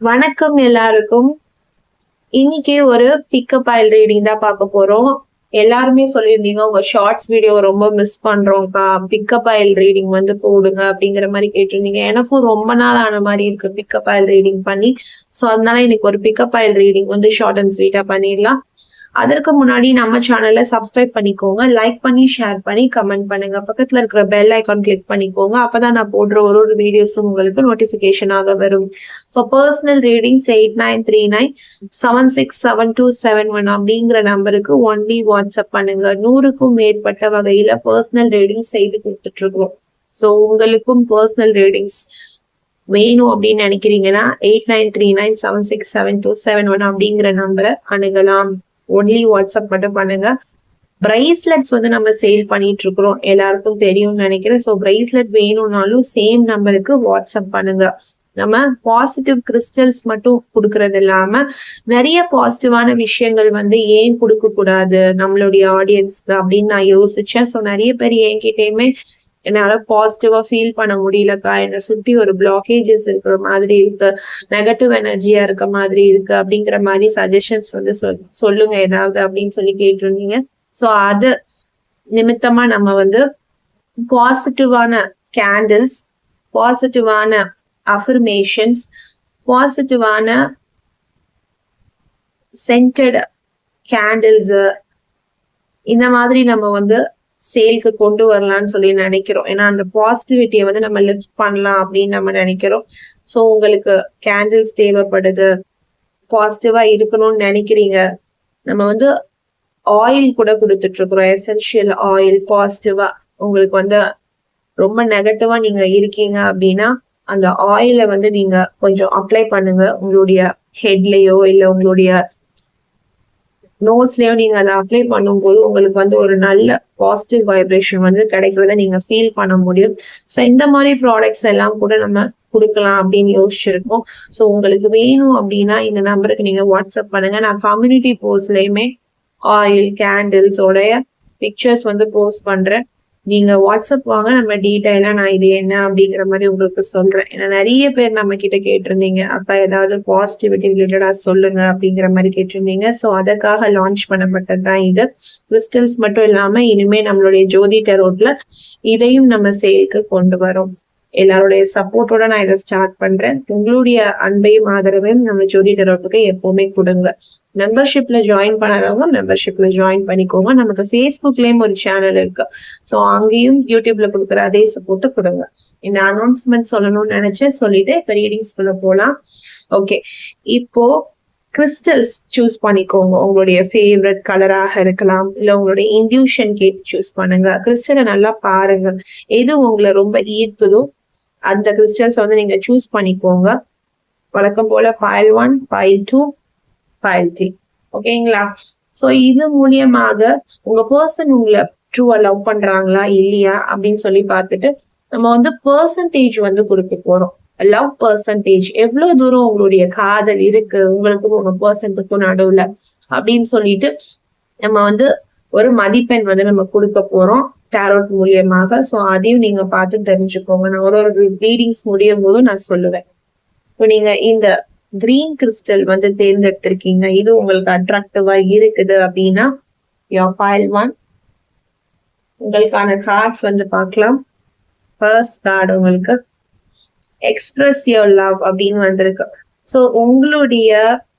வணக்கம் எல்லாருக்கும். இன்னைக்கு ஒரு பிக்கப் ஆயில் ரீடிங் தான் பார்க்க போறோம். எல்லாருமே சொல்லியிருந்தீங்க உங்க ஷார்ட்ஸ் வீடியோ ரொம்ப மிஸ் பண்றோம்க்கா, பிக்கப் ஆயில் ரீடிங் வந்து போடுங்க அப்படிங்கிற மாதிரி கேட்டிருந்தீங்க. எனக்கும் ரொம்ப நாள் ஆன மாதிரி இருக்கு பிக்கப் ஆயில் ரீடிங் பண்ணி. ஸோ அதனால இன்னைக்கு ஒரு பிக்கப் ஆயில் ரீடிங் வந்து ஷார்ட் அண்ட் ஸ்வீட்டா பண்ணிடலாம். அதற்கு முன்னாடி நம்ம சேனலை சப்ஸ்கிரைப் பண்ணிக்கோங்க, லைக் பண்ணி ஷேர் பண்ணி கமெண்ட் பண்ணுங்க, பக்கத்துல இருக்கிற பெல் ஐக்கான் கிளிக் பண்ணிக்கோங்க. அப்பதான் நான் போடுற ஒரு வீடியோஸும் உங்களுக்கு நோட்டிபிகேஷன் ஆக வரும். ஃபார் பர்சனல் ரீடிங்ஸ் 8939767271 அப்படிங்கிற நம்பருக்கு ஒன்லி வாட்ஸ்அப் பண்ணுங்க. 100க்கும் மேற்பட்ட வகையில பர்சனல் ரீடிங்ஸ் செய்து கொடுத்துட்டு இருக்கோம். ஸோ உங்களுக்கும் பர்சனல் ரீடிங்ஸ் வேணும் அப்படின்னு நினைக்கிறீங்கன்னா 8939767271 அப்படிங்கிற நம்பரை அணுகலாம். ஒன்லி வாட்ஸ்அப் மட்டும் பண்ணுங்க. பிரைஸ்லெட்ஸ் வந்து நம்ம சேல் பண்ணிட்டு இருக்கிறோம், எல்லாருக்கும் தெரியும்னு நினைக்கிறேன். ஸோ பிரைஸ்லெட் வேணும்னாலும் சேம் நம்பருக்கு வாட்ஸ்அப் பண்ணுங்க. நம்ம பாசிட்டிவ் கிறிஸ்டல்ஸ் மட்டும் கொடுக்கறது இல்லாம நிறைய பாசிட்டிவான விஷயங்கள் வந்து ஏன் கொடுக்க கூடாது நம்மளுடைய ஆடியன்ஸ்க்கு அப்படின்னு நான் யோசிச்சேன். ஸோ நிறைய பேர் என்கிட்டயுமே என்னால பாசிட்டிவா ஃபீல் பண்ண முடியலக்கா, என்னை சுத்தி ஒரு பிளாக்கேஜஸ் இருக்கிற மாதிரி இருக்கு, நெகட்டிவ் எனர்ஜியா இருக்க மாதிரி இருக்கு அப்படிங்கிற மாதிரி சஜஷன்ஸ் வந்து சொல்லுங்க ஏதாவது அப்படின்னு சொல்லி கேட்டிருந்தீங்க. ஸோ அது நிமித்தமா நம்ம வந்து பாசிட்டிவான கேண்டில்ஸ், பாசிட்டிவான அஃபர்மேஷன்ஸ், பாசிட்டிவான சென்டட் கேண்டில்ஸ் இந்த மாதிரி நம்ம வந்து சேல்க்கு கொண்டு வரலாம்னு சொல்லி நினைக்கிறோம். ஏன்னா அந்த பாசிட்டிவிட்டியை வந்து நம்ம லிஃப்ட் பண்ணலாம் அப்படின்னு நம்ம நினைக்கிறோம். ஸோ உங்களுக்கு கேண்டில்ஸ் தேவைப்படுது, பாசிட்டிவா இருக்கணும்னு நினைக்கிறீங்க, நம்ம வந்து ஆயில் கூட கொடுத்துட்டு இருக்கிறோம், எசென்ஷியல் ஆயில். பாசிட்டிவா உங்களுக்கு வந்து ரொம்ப நெகட்டிவா நீங்க இருக்கீங்க அப்படின்னா அந்த ஆயிலை வந்து நீங்க கொஞ்சம் அப்ளை பண்ணுங்க. உங்களுடைய ஹெட்லயோ இல்ல உங்களுடைய நோஸ்லயோ நீங்க அதை அப்ளை பண்ணும்போது உங்களுக்கு வந்து ஒரு நல்ல பாசிட்டிவ் வைப்ரேஷன் வந்து கிடைக்கிறத நீங்க ஃபீல் பண்ண முடியும். ஸோ இந்த மாதிரி ப்ராடக்ட்ஸ் எல்லாம் கூட நம்ம கொடுக்கலாம் அப்படின்னு யோசிச்சிருக்கோம். ஸோ உங்களுக்கு வேணும் அப்படின்னா இந்த நம்பருக்கு நீங்க வாட்ஸ்அப் பண்ணுங்க. நான் கம்யூனிட்டி போஸ்ட்லயுமே ஆயில் கேண்டில்ஸோடைய பிக்சர்ஸ் வந்து போஸ்ட் பண்றேன். நீங்க வாட்ஸ்அப் வாங்க, நம்ம டீட்டெயிலா நான் இது என்ன அப்படிங்கிற மாதிரி உங்களுக்கு சொல்றேன். ஏன்னா நிறைய பேர் நம்ம கிட்ட கேட்டிருந்தீங்க, அக்கா ஏதாவது பாசிட்டிவிட்டி ரிலேட்டடா சொல்லுங்க அப்படிங்கிற மாதிரி கேட்டிருந்தீங்க. ஸோ அதற்காக லான்ச் பண்ணப்பட்டது தான் இது. கிறிஸ்டல்ஸ் மட்டும் இல்லாம இனிமே நம்மளுடைய ஜோதி டெரோட்ல இதையும் நம்ம சேல்க்கு கொண்டு வரோம். எல்லாருடைய சப்போர்ட்டோட நான் இதை ஸ்டார்ட் பண்றேன். உங்களுடைய அன்பையும் ஆதரவையும் நம்ம ஜோதி டெரோட்டுக்கு எப்பவுமே கொடுங்க. மெம்பர்ஷிப்ல ஜாயின் பண்ணாதவங்க மெம்பர்ஷிப்ல ஜாயின் பண்ணிக்கோங்க. நமக்கு ஃபேஸ்புக்லயும் ஒரு சேனல் இருக்கு. ஸோ அங்கேயும் யூடியூப்ல கொடுக்குற அதே சப்போர்ட் கொடுங்க. இந்த அனௌன்ஸ்மெண்ட் சொல்லணும்னு நினைச்சேன், சொல்லிட்டு இப்ப ரீடிங்ஸ்குள்ள போலாம். ஓகே, இப்போ கிறிஸ்டல்ஸ் சூஸ் பண்ணிக்கோங்க. உங்களுடைய ஃபேவரட் கலராக இருக்கலாம், இல்ல உங்களுடைய இன்ட்யூஷன் கேட்டு சூஸ் பண்ணுங்க. கிறிஸ்டலை நல்லா பாருங்க, எது உங்களை ரொம்ப ஈர்க்குதோ அந்த கிறிஸ்டல்ஸ் வந்து நீங்க சூஸ் பண்ணிக்கோங்க. வழக்கம் போல ஃபைல் 1, ஃபைல் 2, ஃபைல் 3. ஓகேங்களா? ஸோ இது மூலியமாக உங்க பர்சன் உங்களை ட்ரூவா லவ் பண்றாங்களா இல்லையா அப்படின்னு சொல்லி பார்த்துட்டு நம்ம வந்து பெர்சன்டேஜ் வந்து கொடுக்க போறோம். லவ் பெர்சன்டேஜ், எவ்வளவு தூரம் உங்களுடைய காதல் இருக்கு உங்களுக்கும் உங்க பர்சனுக்கும் நடுவுல அப்படின்னு சொல்லிட்டு நம்ம வந்து ஒரு மதிப்பெண் வந்து நம்ம கொடுக்க போறோம் டேரோட் மூலியமாக. ஸோ அதையும் நீங்க பார்த்து தெரிஞ்சுக்கோங்க. நான் ஒரு ரீடிங்ஸ் முடியும் போதும் நான் சொல்லுவேன். இப்போ நீங்க இந்த கிரீன் கிறிஸ்டல் வந்து தேர்ந்தெடுத்திருக்கீங்க, இது உங்களுக்கு அட்ராக்டிவா இருக்குது அப்படின்னா ஃபைல் 1 உங்களுக்கான கார்ட்ஸ் வந்து பார்க்கலாம். ஃபர்ஸ்ட் கார்டு உங்களுக்கு எக்ஸ்பிரஸ் யுவர் லவ் அப்படின்னு வந்திருக்கு. ஸோ உங்களுடைய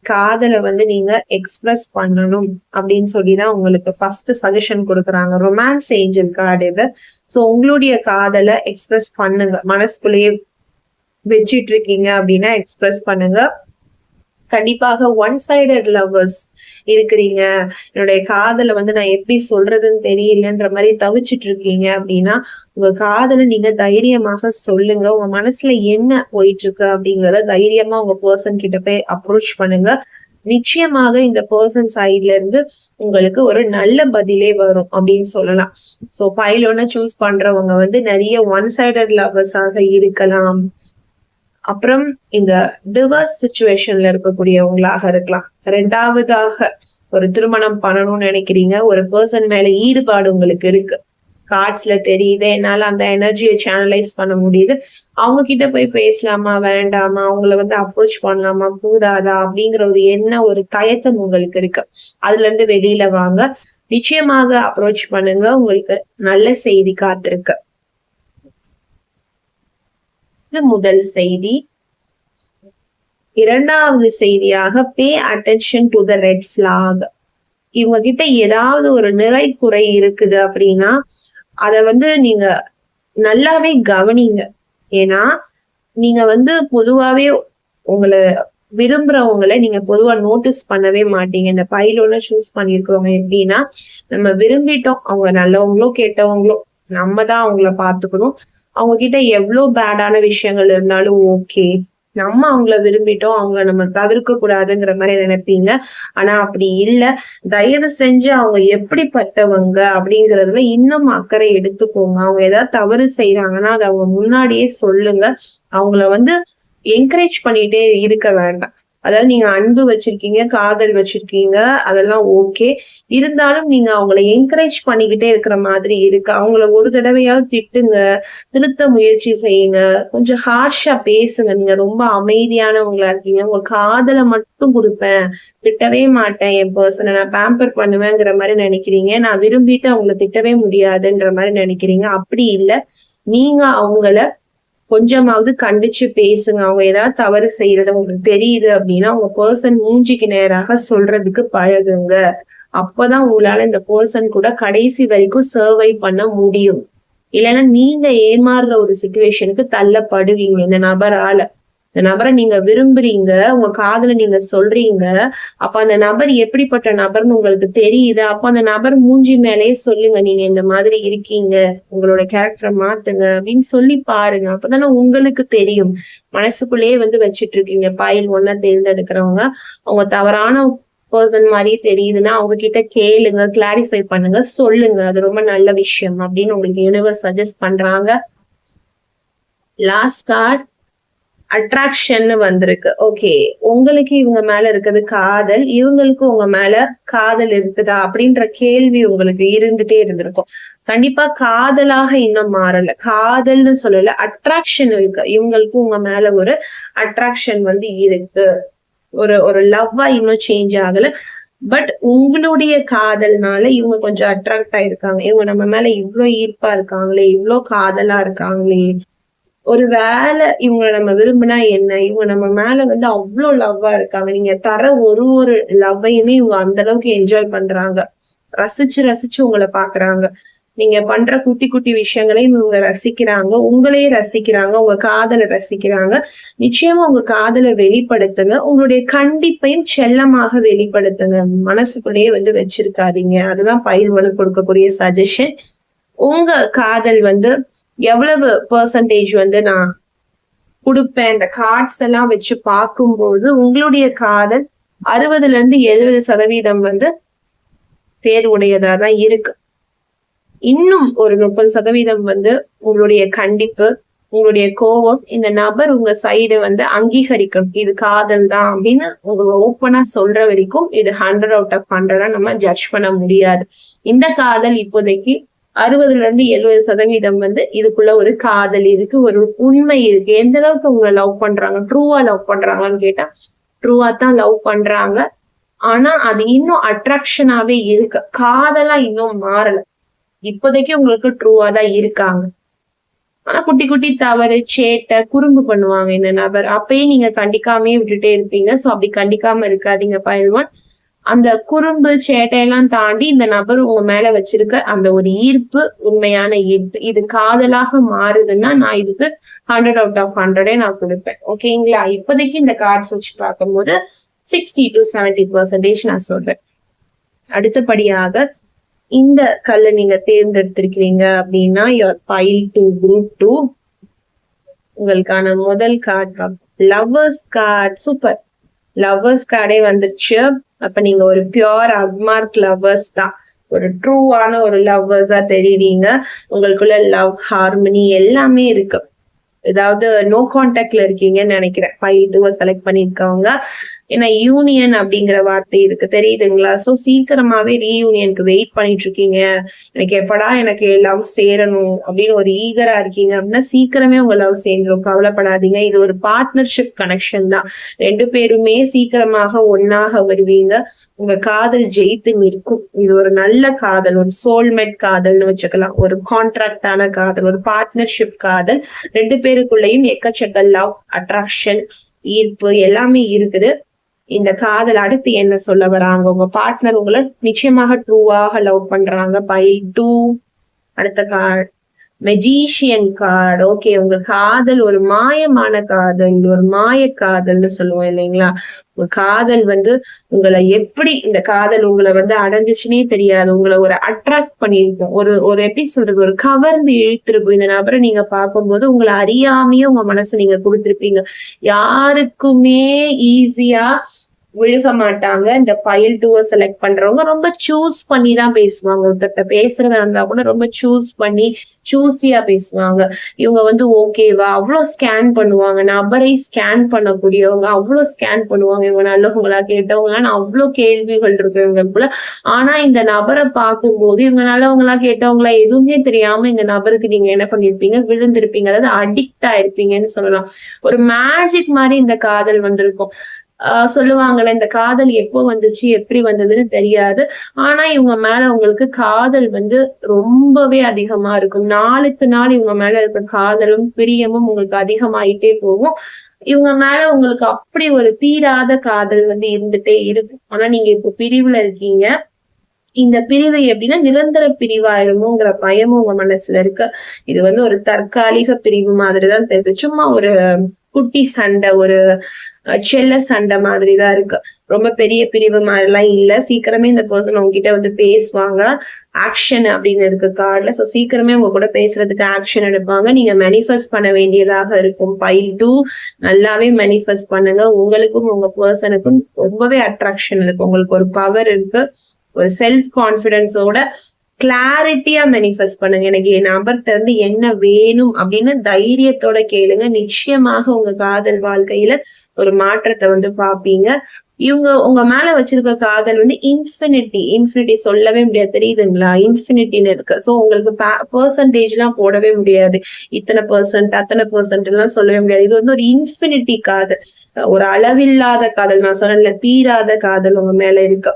காதலை வந்து நீங்க எக்ஸ்பிரஸ் பண்ணணும் அப்படின்னு சொல்லிதான் உங்களுக்கு ஃபர்ஸ்ட் சஜஷன் கொடுக்குறாங்க. ரொமான்ஸ் ஏஞ்சல் கார்டு இது. ஸோ உங்களுடைய காதலை எக்ஸ்பிரஸ் பண்ணுங்க. மனசுக்குள்ளேயே வச்சிட்டு இருக்கீங்க அப்படின்னா எக்ஸ்பிரஸ் பண்ணுங்க. கண்டிப்பாக ஒன் சைடட் லவ்வர்ஸ் இருக்கிறீங்க, என்னுடைய காதலை வந்து நான் எப்படி சொல்றதுன்னு தெரியலன்ற மாதிரி தவிச்சிட்டு இருக்கீங்க அப்படின்னா உங்க காதலை நீங்க தைரியமாக சொல்லுங்க. உங்க மனசுல என்ன போயிட்டு இருக்கு அப்படிங்கறத தைரியமா உங்க பர்சன் கிட்ட போய் அப்ரோச் பண்ணுங்க. நிச்சயமாக இந்த பர்சன் சைட்ல இருந்து உங்களுக்கு ஒரு நல்ல பதிலே வரும் அப்படின்னு சொல்லலாம். சோ ஃபைல் 1 சூஸ் பண்றவங்க வந்து நிறைய ஒன் சைடட் லவ்வர்ஸாக இருக்கலாம். அப்புறம் இந்த டிவர்ஸ் சிச்சுவேஷன்ல இருக்கக்கூடியவங்களாக இருக்கலாம். ரெண்டாவதாக ஒரு திருமணம் பண்ணணும்னு நினைக்கிறீங்க, ஒரு பர்சன் மேல ஈடுபாடு உங்களுக்கு இருக்கு, கார்ட்ஸ்ல தெரியுது, என்னால அந்த எனர்ஜியை சேனலைஸ் பண்ண முடியுது. அவங்க கிட்ட போய் பேசலாமா வேண்டாமா, அவங்கள வந்து அப்ரோச் பண்ணலாமா கூடாதா அப்படிங்கிற ஒரு ஒரு தயக்கம் உங்களுக்கு இருக்கு. அதுல இருந்து வெளியில வாங்க. நிச்சயமாக அப்ரோச் பண்ணுங்க. உங்களுக்கு நல்ல செய்தி காத்திருக்கு. இது முதல் செய்தி. இரண்டாவது செய்தியாக pay attention to the red flag. இவங்க கிட்ட ஏதாவது ஒரு நிறை குறை இருக்குது அப்படின்னா அத வந்து நீங்க நல்லாவே கவனிங்க. ஏன்னா நீங்க வந்து பொதுவாவே உங்களை விரும்புறவங்களை நீங்க பொதுவா நோட்டீஸ் பண்ணவே மாட்டீங்க. இந்த பைலோட சூஸ் பண்ணிருக்கிறவங்க எப்படின்னா, நம்ம விரும்பிட்டோம், அவங்க நல்லவங்களோ கெட்டவங்களோ நம்ம தான் அவங்கள பாத்துக்கணும். அவங்க கிட்ட எவ்வளவு பேடான விஷயங்கள் இருந்தாலும் ஓகே, நம்ம அவங்கள விரும்பிட்டோம், அவங்கள நம்ம தவிர்க்க கூடாதுங்கிற மாதிரி நினைப்பீங்க. ஆனா அப்படி இல்ல. தயவு செஞ்சு அவங்க எப்படிப்பட்டவங்க அப்படிங்கறதுல இன்னும் அக்கறை எடுத்துக்கோங்க. அவங்க ஏதாவது தவறு செய்யறாங்கன்னா அதை அவங்க முன்னாடியே சொல்லுங்க. அவங்கள வந்து என்கரேஜ் பண்ணிட்டே இருக்க வேண்டாம். அதாவது நீங்க அன்பு வச்சிருக்கீங்க, காதல் வச்சிருக்கீங்க, அதெல்லாம் ஓகே. இருந்தாலும் நீங்க அவங்களை என்கரேஜ் பண்ணிக்கிட்டே இருக்கிற மாதிரி இருக்கு. அவங்கள ஒரு தடவையாவது திட்டுங்க, திருத்த முயற்சி செய்யுங்க, கொஞ்சம் ஹார்ஷா பேசுங்க. நீங்க ரொம்ப அமைதியானவங்களா இருக்கீங்க. உங்க காதலை மட்டும் கொடுப்பேன், திட்டவே மாட்டேன், என் பர்சனை நான் பேம்பர் பண்ணுவேங்கிற மாதிரி நினைக்கிறீங்க. நான் விரும்பிட்டு அவங்கள திட்டவே முடியாதுன்ற மாதிரி நினைக்கிறீங்க. அப்படி இல்லை. நீங்க அவங்கள கொஞ்சமாவது கண்டிச்சு பேசுங்க. அவங்க ஏதாவது தவறு செய்யறது உங்களுக்கு தெரியுது அப்படின்னா உங்க பர்சன் மூஞ்சிக்கு நேராக சொல்றதுக்கு பழகுங்க. அப்பதான் உங்களால இந்த பர்சன் கூட கடைசி வரைக்கும் சர்வை பண்ண முடியும். இல்லைன்னா நீங்க ஏமாறுற ஒரு சிச்சுவேஷனுக்கு தள்ளப்படுவீங்க இந்த நபரால. இந்த நபரை நீங்க விரும்புறீங்க, உங்க காதல நீங்க சொல்றீங்க. அப்ப அந்த நபர் எப்படிப்பட்ட நபர்னு உங்களுக்கு தெரியுது. அப்ப அந்த நபர் மூஞ்சி மேலேயே சொல்லுங்க, நீங்க இந்த மாதிரி இருக்கீங்க, உங்களோட கேரக்டரை மாத்துங்க அப்படின்னு சொல்லி பாருங்க. அப்பதானே உங்களுக்கு தெரியும். மனசுக்குள்ளேயே வந்து வச்சிட்டு இருக்கீங்க பைல் ஒன்ன தேர்ந்தெடுக்கிறவங்க, அவங்க தவறான பர்சன் மாதிரி தெரியுதுன்னா அவங்க கிட்ட கேளுங்க, கிளாரிஃபை பண்ணுங்க, சொல்லுங்க. அது ரொம்ப நல்ல விஷயம் அப்படின்னு உங்களுக்கு யூனிவர்ஸ் சஜஸ்ட் பண்றாங்க. லாஸ்ட் கார்ட் அட்ராக்ஷன் வந்திருக்கு. ஓகே, உங்களுக்கு இவங்க மேல இருக்குது காதல், இவங்களுக்கு உங்க மேல காதல் இருக்குதா அப்படின்ற கேள்வி உங்களுக்கு இருந்துட்டே இருந்திருக்கும். கண்டிப்பா காதலாக இன்னும் மாறல, காதல்னு சொல்லல, அட்ராக்ஷன் இருக்கு. இவங்களுக்கும் உங்க மேல ஒரு அட்ராக்ஷன் வந்து இருக்கு. ஒரு ஒரு லவ்வா இன்னும் சேஞ்ச் ஆகல. பட் உங்களுடைய காதல்னால இவங்க கொஞ்சம் அட்ராக்ட் ஆயிருக்காங்க. இவங்க நம்ம மேல இவ்வளவு ஈர்ப்பா இருக்காங்களே, இவ்வளவு காதலா இருக்காங்களே, ஒரு வேலை இவங்களை நம்ம விரும்பினா என்ன, இவங்க நம்ம மேல வந்து அவ்வளவு லவ்வா இருக்காங்க. நீங்க தர ஒரு ஒரு லவ்வையுமே இவங்க அந்த அளவுக்கு என்ஜாய் பண்றாங்க. ரசிச்சு ரசிச்சு உங்களை பாக்குறாங்க. நீங்க பண்ற குட்டி குட்டி விஷயங்களையும் இவங்க ரசிக்கிறாங்க, உங்களையே ரசிக்கிறாங்க, உங்க காதலை ரசிக்கிறாங்க. நிச்சயமா உங்க காதலை வெளிப்படுத்துங்க. உங்களுடைய கண்டிப்பையும் செல்லமாக வெளிப்படுத்துங்க. மனசுக்குள்ளேயே வந்து வச்சிருக்காதீங்க. அதுதான் பயில்வனு கொடுக்கக்கூடிய சஜஷன். உங்க காதல் வந்து எவ்வளவு பெர்சன்டேஜ் வந்து நான் கொடுப்பேன், இந்த கார்ட்ஸ் எல்லாம் வச்சு பார்க்கும்போது உங்களுடைய காதல் 60% வந்து தேர்வுடையதா தான் இருக்கு. இன்னும் ஒரு 30% வந்து உங்களுடைய கண்டிப்பு, உங்களுடைய கோபம், இந்த நபர் உங்க சைடு வந்து அங்கீகரிக்கணும், இது காதல் தான் அப்படின்னு உங்க ஓப்பனா சொல்ற வரைக்கும் இது 100 out of 100 நம்ம ஜட்ஜ் பண்ண முடியாது. இந்த காதல் இப்போதைக்கு 60-70% வந்து இதுக்குள்ள ஒரு காதல் இருக்கு, ஒரு உண்மை இருக்கு. எந்த அளவுக்கு உங்களை லவ் பண்றாங்க, ட்ரூவா லவ் பண்றாங்கன்னு கேட்டா ட்ரூவா தான் லவ் பண்றாங்க. ஆனா அது இன்னும் அட்ராக்ஷனாவே இருக்கு, காதலா இன்னும் மாறல. இப்போதைக்கு உங்களுக்கு ட்ரூவா தான் இருக்காங்க. ஆனா குட்டி குட்டி தவறு, சேட்டை, குறும்பு பண்ணுவாங்க இந்த நபர். அப்பயே நீங்க கண்டிக்காமே விட்டுட்டே இருப்பீங்க. சோ அப்படி கண்டிக்காம இருக்காதீங்க பயில்வான். அந்த குறும்பு சேட்டையெல்லாம் தாண்டி இந்த நபர் உங்க மேல வச்சிருக்க அந்த ஒரு ஈர்ப்பு உண்மையான ஈர்ப்பு, இது காதலாக மாறுதுன்னா நான் இதுக்கு 100 out of 100 நான் கொடுப்பேன். ஓகேங்களா? இப்போதைக்கு இந்த கார்ட்ஸ் வச்சு பார்க்கும்போது 60-70% நான் சொல்றேன். அடுத்தபடியாக இந்த கல்ல நீங்க தேர்ந்தெடுத்திருக்கிறீங்க அப்படின்னா your pile 2 group 2 உங்களுக்கான முதல் card lovers card. Super, lovers கார்டே வந்துருச்சு. அப்ப நீங்க ஒரு பியூர் அக்மார்க் லவ்வர்ஸ் தான், ஒரு ட்ரூவான ஒரு லவ்வர்ஸா தெரியுறீங்க. உங்களுக்குள்ள லவ், ஹார்மனி எல்லாமே இருக்கு. ஏதாவது நோ கான்டாக்ட்ல இருக்கீங்கன்னு நினைக்கிறேன். 5-2 செலக்ட் பண்ணிருக்கவங்க ஏன்னா யூனியன் அப்படிங்கிற வார்த்தை இருக்கு, தெரியுதுங்களா? சோ சீக்கிரமாவே ரீயூனியனுக்கு வெயிட் பண்ணிட்டு இருக்கீங்க. எனக்கு எப்படா எனக்கு லவ் சேரணும் அப்படின்னு ஒரு ஈகரா இருக்கீங்க அப்படின்னா சீக்கிரமே உங்க லவ் சேர்ந்துரும், கவலைப்படாதீங்க. இது ஒரு பார்ட்னர்ஷிப் கனெக்ஷன் தான். 2 பேருமே சீக்கிரமாக ஒன்னாக வருவீங்க. உங்க காதல் ஜெயித்து நிற்கும். இது ஒரு நல்ல காதல், ஒரு சோல்மேட் காதல்னு வச்சுக்கலாம், ஒரு கான்ட்ராக்டான காதல், ஒரு பார்ட்னர்ஷிப் காதல். 2 பேருக்குள்ளேயும் எக்கச்சக்க லவ், அட்ராக்ஷன், ஈர்ப்பு எல்லாமே இருக்குது. இந்த காதல் அடுத்து என்ன சொல்ல வராங்க, உங்க பார்ட்னர் உங்களை நிச்சயமாக ட்ரூவாக லவ் பண்றாங்க. பைல் 2 அடுத்த கார்டு மெஜிஷியன் கார்டு. ஓகே, உங்க காதல் ஒரு மாயமான காதல், ஒரு மாய காதல்னு சொல்லுவோம் இல்லைங்களா? உங்க காதல் உங்களை எப்படி இந்த காதல் உங்களை அடைஞ்சிச்சுன்னே தெரியாது. உங்களை ஒரு அட்ராக்ட் பண்ணிருக்கும், ஒரு எப்படி சொல்றது, ஒரு கவர்ந்து இழுத்திருக்கும். இந்த நபரை நீங்க பார்க்கும்போது உங்களை அறியாமையே உங்க மனசு நீங்க கொடுத்திருப்பீங்க. யாருக்குமே ஈஸியா விழுக மாட்டாங்க. இந்த பைல் 2 செலக்ட் பண்றவங்க ரொம்ப சூஸ் பண்ணி தான் பேசுவாங்க. ஒருத்தட்ட பேசுறதா இருந்தா கூட ரொம்ப சூஸ் பண்ணி சூஸியா பேசுவாங்க. இவங்க ஓகேவா அவ்வளவு ஸ்கேன் பண்ணுவாங்க, நபரை ஸ்கேன் பண்ணக்கூடியவங்க அவ்வளவு ஸ்கேன் பண்ணுவாங்க. இவங்க நல்லவங்களா கேட்டவங்களான்னு அவ்வளவு கேள்விகள் இருக்கு இவங்களுக்குள்ள. ஆனா இந்த நபரை பார்க்கும்போது இவங்க நல்லவங்களா கேட்டவங்களா எதுவுமே தெரியாம இந்த நபருக்கு நீங்க என்ன பண்ணிருப்பீங்க, விழுந்திருப்பீங்க. அதாவது அடிக்ட் ஆயிருப்பீங்கன்னு சொல்லலாம். ஒரு மேஜிக் மாதிரி இந்த காதல் வந்திருக்கும். சொல்லுவாங்கல்ல, இந்த காதல் எப்போ வந்துச்சு எப்படி வந்ததுன்னு தெரியாது. ஆனா இவங்க மேல உங்களுக்கு காதல் ரொம்பவே அதிகமா இருக்கும். நாளுக்கு நாள் இவங்க மேல இருக்க காதலும் பிரியமும் உங்களுக்கு அதிகமாயிட்டே போகும். இவங்க மேல உங்களுக்கு அப்படி ஒரு தீராத காதல் இருந்துட்டே இருக்கும். ஆனா நீங்க இப்போ பிரிவுல இருக்கீங்க. இந்த பிரிவு எப்படின்னா நிரந்தர பிரிவாயிருமோங்கிற பயமும் உங்க மனசுல இருக்கு. இது ஒரு தற்காலிக பிரிவு மாதிரிதான் தெரியுது. சும்மா ஒரு குட்டி சண்டை, ஒரு செல்ல சண்டை மாதிரிதான் இருக்கு. ரொம்ப பெரிய பிரிவு மாதிரிலாம் இல்ல. சீக்கிரமே இந்த பர்சன் உங்ககிட்ட பேசுவாங்க. ஆக்ஷன் அப்படின்னு இருக்கு கார்டுல. சோ சீக்கிரமே உங்க கூட பேசுறதுக்கு ஆக்ஷன் எடுப்பாங்க. நீங்க மேனிஃபெஸ்ட் பண்ண வேண்டியதாக இருக்கும். பைல் 2 நல்லாவே மேனிஃபெஸ்ட் பண்ணுங்க. உங்களுக்கும் உங்க பர்சனுக்கும் ரொம்பவே அட்ராக்ஷன் இருக்கு. உங்களுக்கு ஒரு பவர் இருக்கு. ஒரு செல்ஃப் கான்பிடன்ஸோட கிளாரிட்டியா மேனிஃபெஸ்ட் பண்ணுங்க. எனக்கு என் நபர்கிட்ட என்ன வேணும் அப்படின்னு தைரியத்தோட கேளுங்க. நிச்சயமாக உங்க காதல் வாழ்க்கையில ஒரு மாற்றத்தை பாப்பீங்க. இவங்க உங்க மேல வச்சிருக்க காதல் இன்ஃபினிட்டி சொல்லவே முடியாது, தெரியுதுங்களா? இன்ஃபினிட்டின்னு இருக்கு. சோ உங்களுக்கு பெர்சன்டேஜ் எல்லாம் போடவே முடியாது. இத்தனை பெர்சன்ட் அத்தனை பெர்சன்ட் எல்லாம் சொல்லவே முடியாது. இது ஒரு இன்ஃபினிட்டி காதல், ஒரு அளவில்லாத காதல். நான் சொன்னேன்ல, தீராத காதல் உங்க மேல இருக்கு.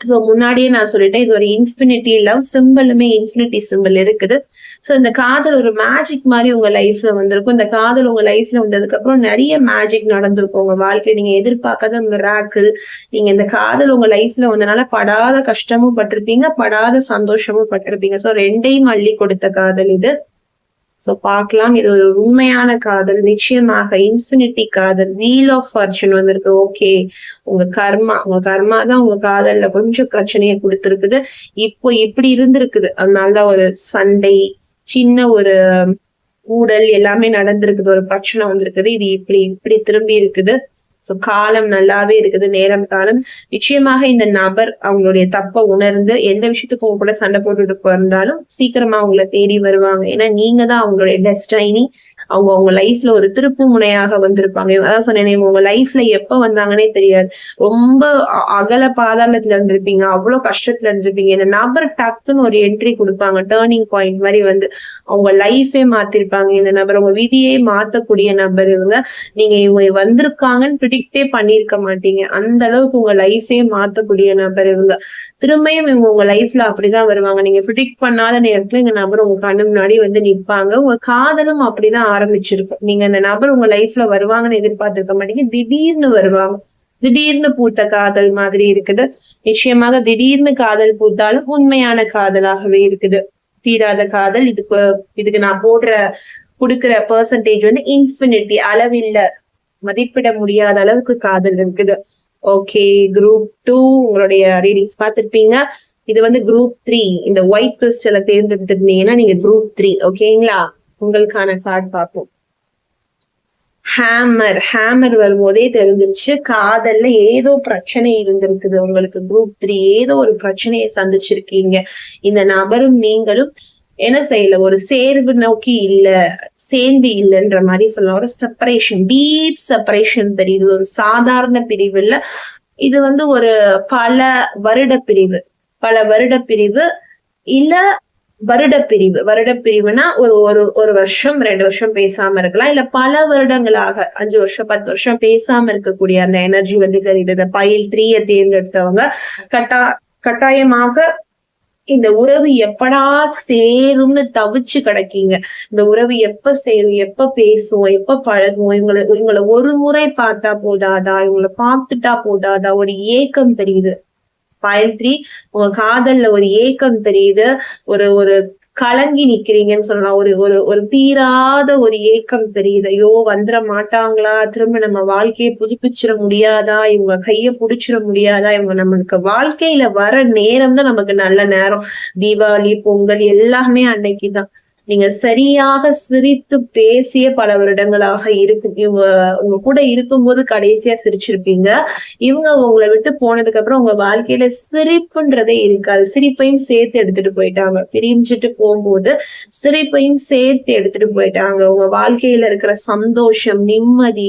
சோ முன்னாடியே நான் சொல்லிட்டேன், இது ஒரு இன்ஃபினிட்டி லவ். சிம்பிளுமே இன்ஃபினிட்டி சிம்பிள் இருக்குது. சோ இந்த காதல் ஒரு மேஜிக் மாதிரி உங்க லைஃப்ல வந்திருக்கும். இந்த காதல் உங்க லைஃப்ல வந்ததுக்கு அப்புறம் நிறைய மேஜிக் நடந்திருக்கும் உங்க வாழ்க்கையில. நீங்க எதிர்பார்க்காத மிராக்கிள். நீங்க இந்த காதல் உங்க லைஃப்ல வந்தனால படாத கஷ்டமும் பட்டிருப்பீங்க, படாத சந்தோஷமும் பட்டிருப்பீங்க. சோ 2யும் அள்ளி கொடுத்த காதல் இது. சோ பார்க்கலாம், இது ஒரு உண்மையான காதல். நிச்சயமாக இன்ஃபினிட்டி காதல். வீல் ஆஃப் ஃபார்ச்சூன் வந்திருக்கு. ஓகே, உங்க கர்மா தான் உங்க காதல்ல கொஞ்சம் பிரச்சனையை கொடுத்துருக்குது. இப்போ இப்படி இருந்திருக்குது, அதனாலதான் ஒரு சண்டை, சின்ன ஒரு ஊடல் எல்லாமே நடந்திருக்குது, ஒரு பிரச்சனை வந்திருக்குது. இது இப்படி திரும்பி இருக்குது. சோ காலம் நல்லாவே இருக்குது, நேரம் காலம். நிச்சயமாக இந்த நபர் அவங்களுடைய தப்ப உணர்ந்து எந்த விஷயத்துக்கும் உங்க கூட சண்டை போட்டுட்டு போயிருந்தாலும் சீக்கிரமா அவங்கள தேடி வருவாங்க. ஏன்னா நீங்க தான் அவங்களுடைய டெஸ்டைனி. அவங்க உங்க லைஃப்ல ஒரு திருப்பு முனையாக வந்திருப்பாங்க. அதான் சொன்னேன், உங்க லைஃப்ல எப்ப வந்தாங்கன்னே தெரியாது. ரொம்ப அகல பாதாளத்துல இருந்திருப்பீங்க, அவ்வளவு கஷ்டத்துல இருந்திருப்பீங்க. இந்த நபர் டக்குன்னு ஒரு என்ட்ரி கொடுப்பாங்க, டேர்னிங் பாயிண்ட் மாதிரி அவங்க லைஃபே மாத்திருப்பாங்க. இந்த நபர் உங்க விதியே மாத்தக்கூடிய நபர் இவங்க. நீங்க இவங்க வந்திருக்காங்கன்னு ப்ரிடிக்டே பண்ணிருக்க மாட்டீங்க. அந்த அளவுக்கு உங்க லைஃபே மாத்தக்கூடிய நபர் இவங்க. திரும்பியும் இவங்க உங்க லைஃப்ல அப்படிதான் வருவாங்க. நீங்க ப்ரிடிக்ட் பண்ணாத நேரத்துல இந்த நபர் உங்க கண்ணு முன்னாடி நிப்பாங்க. உங்க காதலும் அப்படிதான் ஆரம்பிச்சிருக்கும். நீங்க இந்த நபர் உங்க லைஃப்ல வருவாங்கன்னு எதிர்பார்த்திருக்க மாட்டீங்க, திடீர்னு வருவாங்க. திடீர்னு பூத்த காதல் மாதிரி இருக்குது. நிச்சயமாக திடீர்னு காதல் பூத்தாலும் உண்மையான காதலாகவே இருக்குது. தீராத காதல். இதுக்கு நான் கொடுக்கிற பெர்சன்டேஜ் இன்ஃபினிட்டி, அளவில்ல, மதிப்பிட முடியாத அளவுக்கு காதல் இருக்குது. ஓகே, குரூப் 2 உங்களுடைய ரீடிங்ஸ் பார்த்திருப்பீங்க. இது குரூப் 3. இந்த ஒயிட் கிறிஸ்டலை தேர்ந்தெடுத்திருந்தீங்கன்னா நீங்க குரூப் 3. ஓகேங்களா? உங்களுக்கான கார்டு பார்ப்போம். ஹேமர் வரும்போதே தெரிஞ்சிருச்சு, காதல்ல ஏதோ பிரச்சனை இருந்திருக்குது உங்களுக்கு. குரூப் 3 ஏதோ ஒரு பிரச்சனையை சந்திச்சிருக்கீங்க. இந்த நபரும் நீங்களும் என்ன செய்யல, ஒரு சேர்வு நோக்கி இல்ல, சேர்ந்து இல்லைன்ற மாதிரி சொல்லலாம். ஒரு செப்பரேஷன், டீப் செப்பரேஷன் தெரியுது. ஒரு சாதாரண பிரிவு இல்ல, இது ஒரு பல வருட பிரிவு, பல வருட பிரிவு இல்ல வருட பிரிவுனா ஒரு ஒரு ஒரு வருஷம் 2 வருஷம் பேசாம இருக்கலாம், இல்ல பல வருடங்களாக 5 வருஷம் 10 வருஷம் பேசாம இருக்கக்கூடிய அந்த எனர்ஜி தெரியுது. இந்த பைல் 3 தேர்ந்தெடுத்தவங்க கட்டா கட்டாயமாக இந்த உறவு எப்படா சேரும்னு தவிச்சு கிடக்கீங்க. இந்த உறவு எப்ப சேரும், எப்ப பேசும், எப்ப பழகும், இவங்களை ஒரு முறை பார்த்தா போதாதா, இவங்களை பார்த்துட்டா போதாதா, ஒரு ஏக்கம் தெரியுது. ஃபைல் 3 உங்க காதல்ல ஒரு ஏக்கம் தெரியுது. ஒரு ஒரு கலங்கி நிக்கிறீங்கன்னு சொல்லலாம். ஒரு ஒரு ஒரு தீராத ஒரு ஏக்கம் தெரியுது. ஐயோ வந்துட மாட்டாங்களா, திரும்ப நம்ம வாழ்க்கையை புதுப்பிச்சிட முடியாதா, இவங்க கைய புடிச்சிட முடியாதா, இவங்க நம்மளுக்கு வாழ்க்கையில வர நேரம் தான் நமக்கு நல்ல நேரம். தீபாவளி, பொங்கல் எல்லாமே அன்னைக்குதான். நீங்க சரியாக சிரித்து பேசிய பல வருடங்களாக இருக்கும். உங்க கூட இருக்கும்போது கடைசியா சிரிச்சிருப்பீங்க. இவங்க உங்களை விட்டு போனதுக்கு அப்புறம் உங்க வாழ்க்கையில சிரிப்புன்றதே இருக்காது. சிரிப்பையும் சேர்த்து எடுத்துட்டு போயிட்டாங்க. பிரிஞ்சுட்டு போகும்போது சிரிப்பையும் சேர்த்து எடுத்துட்டு போயிட்டாங்க. உங்க வாழ்க்கையில இருக்கிற சந்தோஷம், நிம்மதி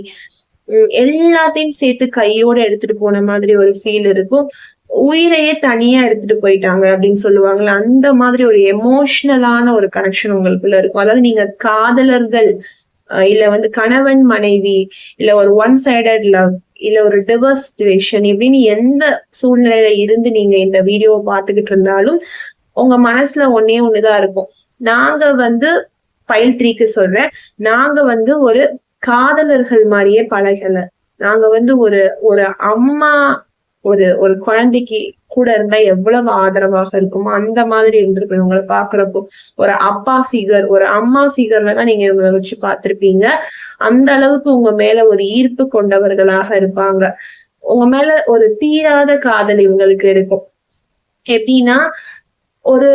எல்லாத்தையும் சேர்த்து கையோட எடுத்துட்டு போன மாதிரி ஒரு ஃபீல் இருக்கும். உயிரையே தனியா எடுத்துட்டு போயிட்டாங்க அப்படின்னு சொல்லுவாங்கல்ல, அந்த மாதிரி ஒரு எமோஷனலான ஒரு கனெக்ஷன் உங்களுக்குள்ள இருக்கும். அதாவது நீங்க காதலர்கள், இல்ல கணவன் மனைவி, இல்ல ஒரு ஒன் சைடட் லவ், இல்ல ஒரு டிவர்ஸ் சிச்சுவேஷன், இப்படின்னு எந்த சூழ்நிலையில இருந்து நீங்க இந்த வீடியோவை பார்த்துக்கிட்டு இருந்தாலும் உங்க மனசுல ஒன்னே ஒண்ணுதான் இருக்கும். நாங்க ஃபைல் 3க்கு சொல்றேன், நாங்க ஒரு காதலர்கள் மாதிரியே பழகல. நாங்க ஒரு ஒரு அம்மா ஒரு ஒரு குழந்தைக்கு கூட இருந்தா எவ்வளவு ஆதரவாக இருக்குமோ அந்த மாதிரி இருந்திருக்கும். இவங்களை பாக்குறப்போ ஒரு அப்பா ஃபிகர், ஒரு அம்மா ஃபிகர்லதான் நீங்க இவங்களை வச்சு பார்த்திருப்பீங்க. அந்த அளவுக்கு உங்க மேல ஒரு ஈர்ப்பு கொண்டவர்களாக இருப்பாங்க. உங்க மேல ஒரு தீராத காதல் இவங்களுக்கு இருக்கும். எப்படின்னா ஒரு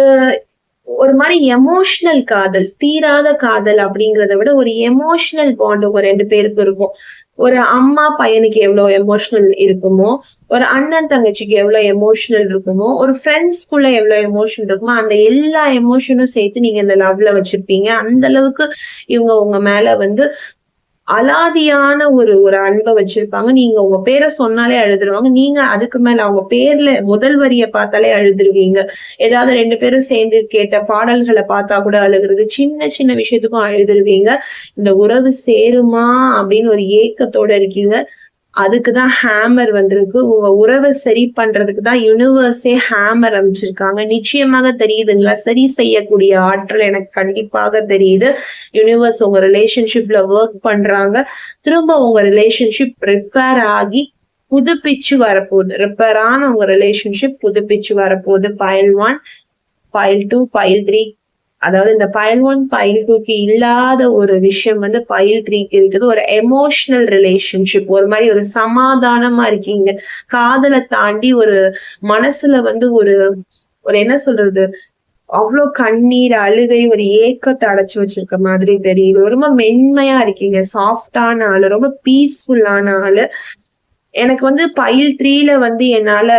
ஒரு மாதிரி எமோஷனல் காதல், தீராத காதல் அப்படிங்கறத விட ஒரு எமோஷனல் பாண்ட் உங்க 2 பேருக்கு இருக்கும். ஒரு அம்மா பையனுக்கு எவ்வளவு எமோஷனல் இருக்குமோ, ஒரு அண்ணன் தங்கச்சிக்கு எவ்வளவு எமோஷனல் இருக்குமோ, ஒரு ஃப்ரெண்ட்ஸ்குள்ள எவ்வளவு எமோஷன் இருக்குமோ, அந்த எல்லா எமோஷனும் சேர்த்து நீங்க இந்த லவ்ல வச்சிருப்பீங்க. அந்த அளவுக்கு இவங்க உங்க மேல அலாதியான ஒரு ஒரு அன்பை வச்சிருப்பாங்க. நீங்க உங்க பேரை சொன்னாலே அழுதுருவாங்க. நீங்க அதுக்கு மேல அவங்க பேர்ல முதல் வரிய பார்த்தாலே அழுதுருவீங்க. ஏதாவது 2 பேரும் சேர்ந்து கேட்ட பாடல்களை பார்த்தா கூட அழுகுறது, சின்ன சின்ன விஷயத்துக்கும் அழுதுருவீங்க. இந்த உறவு சேருமா அப்படின்னு ஒரு ஏக்கத்தோட இருக்கீங்க. அதுக்குதான் ஹேமர் வந்திருக்கு. உங்க உறவை சரி பண்றதுக்கு தான் யூனிவர்ஸே ஹேமர் அமைச்சிருக்காங்க. நிச்சயமாக தெரியுதுங்களா, சரி செய்யக்கூடிய ஆற்றல் எனக்கு கண்டிப்பாக தெரியுது. யூனிவர்ஸ் உங்க ரிலேஷன்ஷிப்ல ஒர்க் பண்றாங்க. திரும்ப உங்க ரிலேஷன்ஷிப் ரிப்பேர் ஆகி புதுப்பிச்சு வரப்போகுது. ரிப்பேர் ஆன உங்க ரிலேஷன்ஷிப் புதுப்பிச்சு வரப்போகுது. File 1, file 2, file 3. அதாவது இந்த ஃபைல் 1, ஃபைல் 2க்கு இல்லாத ஒரு விஷயம் ஃபைல் 3க்கு இருக்குது. ஒரு எமோஷனல் ரிலேஷன்ஷிப், ஒரு மாதிரி ஒரு சமாதானமா இருக்கீங்க. காதலை தாண்டி ஒரு மனசுல ஒரு ஒரு என்ன சொல்றது, அவ்வளவு கண்ணீர், அழுகை, ஒரு ஏக்கத்தை அடைச்சு வச்சிருக்க மாதிரி தெரியுது. ரொம்ப மென்மையா இருக்கீங்க, சாஃப்டான ஆளு, ரொம்ப பீஸ்ஃபுல்லான ஆளு. எனக்கு ஃபைல் 3ல என்னால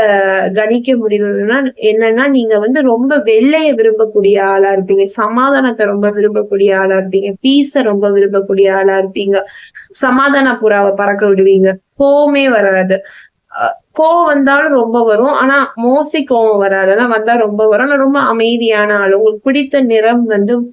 கணிக்க முடியறதுன்னா என்னன்னா, நீங்க ரொம்ப வெள்ளைய விரும்பக்கூடிய ஆளா இருப்பீங்க, சமாதானத்தை ரொம்ப விரும்பக்கூடிய ஆளா இருப்பீங்க, பீஸ ரொம்ப விரும்பக்கூடிய ஆளா இருப்பீங்க. சமாதான புறாவை பறக்க விடுவீங்க, கோவமே வராது. கோவம் வந்தாலும் ரொம்ப வரும், ஆனா மோஸ்ட்லி கோவம் வராது. ஆனா வந்தா ரொம்ப வரும். ஆனா ரொம்ப அமைதியான ஆளு. உங்களுக்கு பிடித்த நிறம்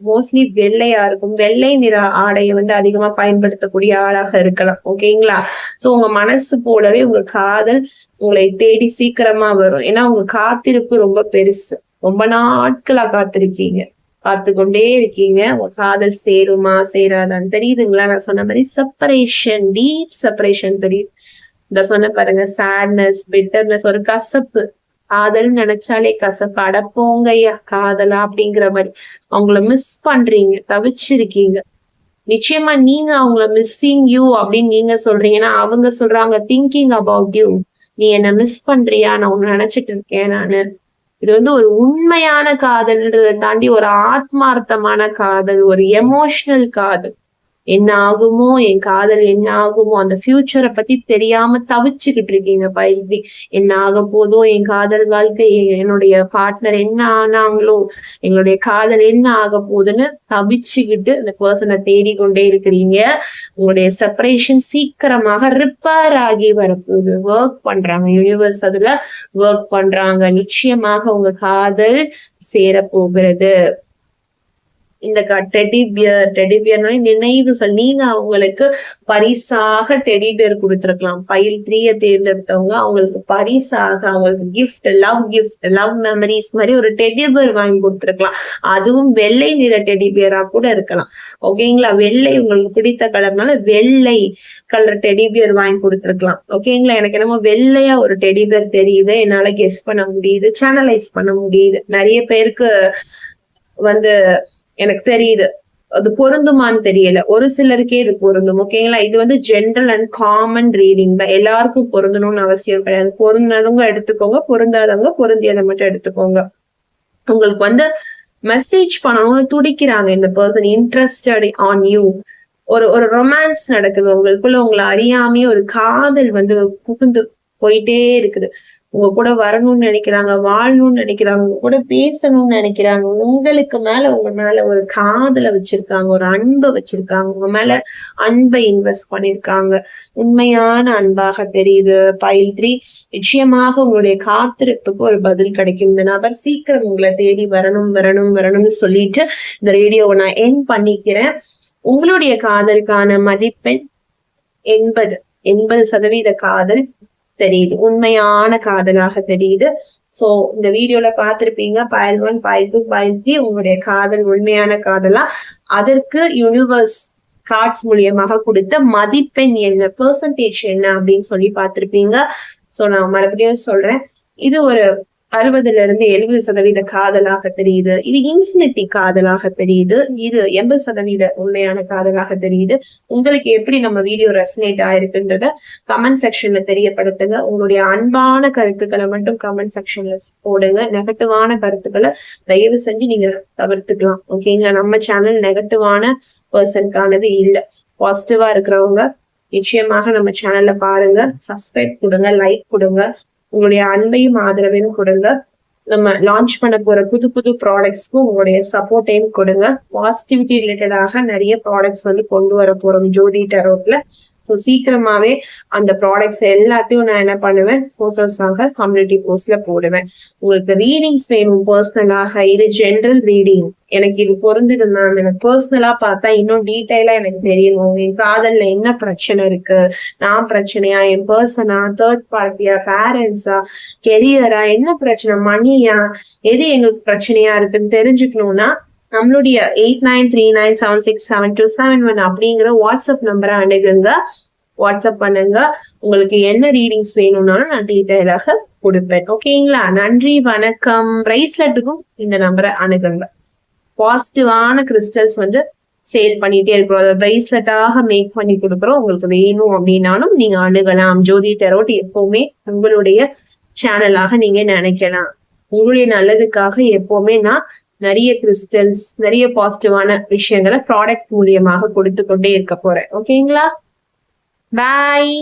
மோஸ்ட்லி வெள்ளையா இருக்கும். வெள்ளை நிற ஆடையை அதிகமா பயன்படுத்தக்கூடிய ஆளாக இருக்கலாம். ஓகேங்களா? சோ உங்க மனசு போலவே உங்க காதல் உங்களை தேடி சீக்கிரமா வரும். ஏன்னா உங்க காத்திருப்பு ரொம்ப பெருசு. ரொம்ப நாட்களா காத்திருக்கீங்க, பார்த்து கொண்டே இருக்கீங்க. உங்க காதல் சேருமா சேராதான்னு தெரியுதுங்களா? நான் சொன்ன மாதிரி செப்பரேஷன், டீப் செப்பரேஷன் தெரியுது. இந்த சொன்ன பாருங்க, சேட்னஸ், பிட்டர்னஸ், ஒரு கசப்பு. காதல் நினைச்சாலே கசப்பு. அடப்போங்கய்யா காதலா அப்படிங்கிற மாதிரி அவங்கள மிஸ் பண்றீங்க, தவிச்சிருக்கீங்க. நிச்சயமா நீங்க அவங்கள மிஸ்ஸிங் யூ அப்படின்னு நீங்க சொல்றீங்கன்னா, அவங்க சொல்றாங்க திங்கிங் அபவுட் யூ. நீ என்ன மிஸ் பண்றியா, நான் உன்னை நினைச்சிட்டு இருக்கேன் நானு. இது ஒரு உண்மையான காதல்ன்றதை தாண்டி ஒரு ஆத்மார்த்தமான காதல், ஒரு எமோஷனல் காதல். என்ன ஆகுமோ, என் காதல் என்ன ஆகுமோ, அந்த ஃபியூச்சரை பத்தி தெரியாம தவிச்சுக்கிட்டு இருக்கீங்க பைல் 3. என்ன ஆக போதோ என் காதல் வாழ்க்கை, என்னுடைய பார்ட்னர் என்ன ஆனாங்களோ, எங்களுடைய காதல் என்ன ஆக போகுதுன்னு தவிச்சுக்கிட்டு அந்த பர்சனை தேடிக்கொண்டே இருக்கிறீங்க. உங்களுடைய செப்பரேஷன் சீக்கிரமாக ரிப்பேர் ஆகி வரப்போகுது. ஒர்க் பண்றாங்க, யூனிவர்ஸ் அதுல ஒர்க் பண்றாங்க. நிச்சயமாக உங்க காதல் சேரப்போகிறது. இந்த டெடிபியர்னால நினைவுகள். நீங்க அவங்களுக்கு பரிசாக டெடிபியர் கொடுத்துருக்கலாம். பைல் 3 தேர்ந்தெடுத்தவங்க அவங்களுக்கு பரிசாக, அவங்களுக்கு கிஃப்ட், லவ் மெமரிஸ் மாதிரி ஒரு டெடிபியர் வாங்கி கொடுத்துருக்கலாம். அதுவும் வெள்ளை நிற டெடிபியரா கூட இருக்கலாம். ஓகேங்களா? வெள்ளை உங்களுக்கு பிடித்த கலர்னால வெள்ளை கலர் டெடிபியர் வாங்கி கொடுத்துருக்கலாம். ஓகேங்களா? எனக்கு என்னமோ வெள்ளையா ஒரு டெடிபியர் தெரியுது, என்னால கெஸ் பண்ண முடியுது, சேனலைஸ் பண்ண முடியுது. நிறைய பேருக்கு எனக்கு தெரியுது, அது பொருந்துமான்னு தெரியல. ஒரு சிலருக்கே இது பொருந்தும். ஓகேங்களா? இது ஜென்ரல் அண்ட் காமன் ரீடிங் தான், எல்லாருக்கும் பொருந்தணும்னு அவசியம் கிடையாது. பொருந்தாதவங்க எடுத்துக்கோங்க, பொருந்தாதவங்க பொருந்தியதை மட்டும் எடுத்துக்கோங்க. உங்களுக்கு மெசேஜ் பண்ணணும்னு துடிக்கிறாங்க இந்த பர்சன், இன்ட்ரெஸ்டட் ஆன் யூ. ஒரு ரொமான்ஸ் நடக்குது உங்களுக்குள்ள, உங்களை அறியாமே ஒரு காதல் புகுந்து போயிட்டே இருக்குது. உங்க கூட வரணும்னு நினைக்கிறாங்க, வாழணும்னு நினைக்கிறாங்க, உங்க கூட பேசணும்னு நினைக்கிறாங்க. உங்களுக்கு மேல உங்க மேல ஒரு காதலை வச்சிருக்காங்க, ஒரு அன்பை வச்சிருக்காங்க, உங்க மேல அன்பை இன்வெஸ்ட் பண்ணிருக்காங்க. உண்மையான அன்பாக தெரியுது பைல் 3. நிச்சயமாக உங்களுடைய காத்திருப்புக்கு ஒரு பதில் கிடைக்கும். இந்த நபர் சீக்கிரம் உங்களை தேடி வரணும்னு சொல்லிட்டு இந்த ரேடியோவை நான் எண்ட் பண்ணிக்கிறேன். உங்களுடைய காதலுக்கான மதிப்பெண் 80% காதல் தெரியுது, உண்மையான காதலாக தெரியுது. சோ இந்த வீடியோல பாத்திருப்பீங்க பைல் 1, பைல் 2, பைல் 3 உங்களுடைய காதல் உண்மையான காதலா, அதற்கு யூனிவர்ஸ் கார்ட்ஸ் மூலியமாக கொடுத்த மதிப்பெண் என்ன, பெர்சன்டேஜ் என்ன அப்படின்னு சொல்லி பார்த்திருப்பீங்க. சோ நான் மறுபடியும் சொல்றேன், இது ஒரு 60% காதலாக தெரியுது, இது இன்ஃபினிட்டி காதலாக தெரியுது, இது 80% உண்மையான காதலாக தெரியுது. உங்களுக்கு எப்படி நம்ம வீடியோ ரெசனேட் ஆயிருக்குன்றத கமெண்ட் செக்ஷன்ல தெரியப்படுத்துங்க. உங்களுடைய அன்பான கருத்துக்களை மட்டும் கமெண்ட் செக்ஷன்ல போடுங்க. நெகட்டிவான கருத்துக்களை தயவு செஞ்சு நீங்க தவிர்த்துக்கலாம். ஓகேங்களா? நம்ம சேனல் நெகட்டிவான பர்சனுக்கானது இல்ல. பாசிட்டிவா இருக்கிறவங்க நிச்சயமாக நம்ம சேனல்ல பாருங்க, சப்ஸ்கிரைப் கொடுங்க, லைக் கொடுங்க, உங்களுடைய அன்பையும் ஆதரவையும் கொடுங்க. நம்ம லான்ச் பண்ண போற புது ப்ராடக்ட்ஸ்க்கும் உங்களுடைய சப்போர்ட்டையும் கொடுங்க. பாசிட்டிவிட்டி ரிலேட்டடாக நிறைய ப்ராடக்ட்ஸ் கொண்டு வர போறோம் ஜோதி டெரோட்ல. ஸோ சீக்கிரமாவே அந்த ப்ராடக்ட்ஸ் எல்லாத்தையும் நான் என்ன பண்ணுவேன், போட்டோஸாக கம்யூனிட்டி போஸ்ட்ல போடுவேன். உங்களுக்கு ரீடிங்ஸ் வேணும் பர்சனலாக, இது ஜென்ரல் ரீடிங், எனக்கு இது பொருந்துது மேம், எனக்கு பர்சனலா பார்த்தா இன்னும் டீட்டெயிலா எனக்கு தெரியணும், என் காதல்ல என்ன பிரச்சனை இருக்கு, நான் பிரச்சனையா, என் பர்சனா, தேர்ட் பார்ட்டியா, பேரண்ட்ஸா, கெரியரா, என்ன பிரச்சனை, மணியா, எது எங்களுக்கு பிரச்சனையா இருக்குன்னு தெரிஞ்சுக்கணும்னா நம்மளுடைய 8939767271 அப்படிங்கிற வாட்ஸ்அப் நம்பரை அணுகுங்க, வாட்ஸ்அப் பண்ணுங்க. உங்களுக்கு என்ன ரீடிங்ஸ் வேணும்னாலும் நான் டீட்டெயிலாக கொடுப்பேன். ஓகேங்களா? நன்றி, வணக்கம். பிரைஸ்லெட்டுக்கும் இந்த நம்பரை அணுகுங்க. பாசிட்டிவான கிறிஸ்டல்ஸ் சேல் பண்ணிட்டே இருக்கிறோம், அதை பிரைஸ்லெட்டாக மேக் பண்ணி கொடுக்குறோம். உங்களுக்கு வேணும் அப்படின்னாலும் நீங்க அணுகலாம். ஜோதி டெரோட் எப்பவுமே உங்களுடைய சேனலாக நீங்க நினைக்கலாம். உங்களுடைய நல்லதுக்காக எப்பவுமே நான் நிறைய கிறிஸ்டல்ஸ், நிறைய பாசிட்டிவான விஷயங்களை ப்ராடக்ட் மூலியமாக கொடுத்து கொண்டே இருக்க போறேன். ஓகேங்களா? பாய்.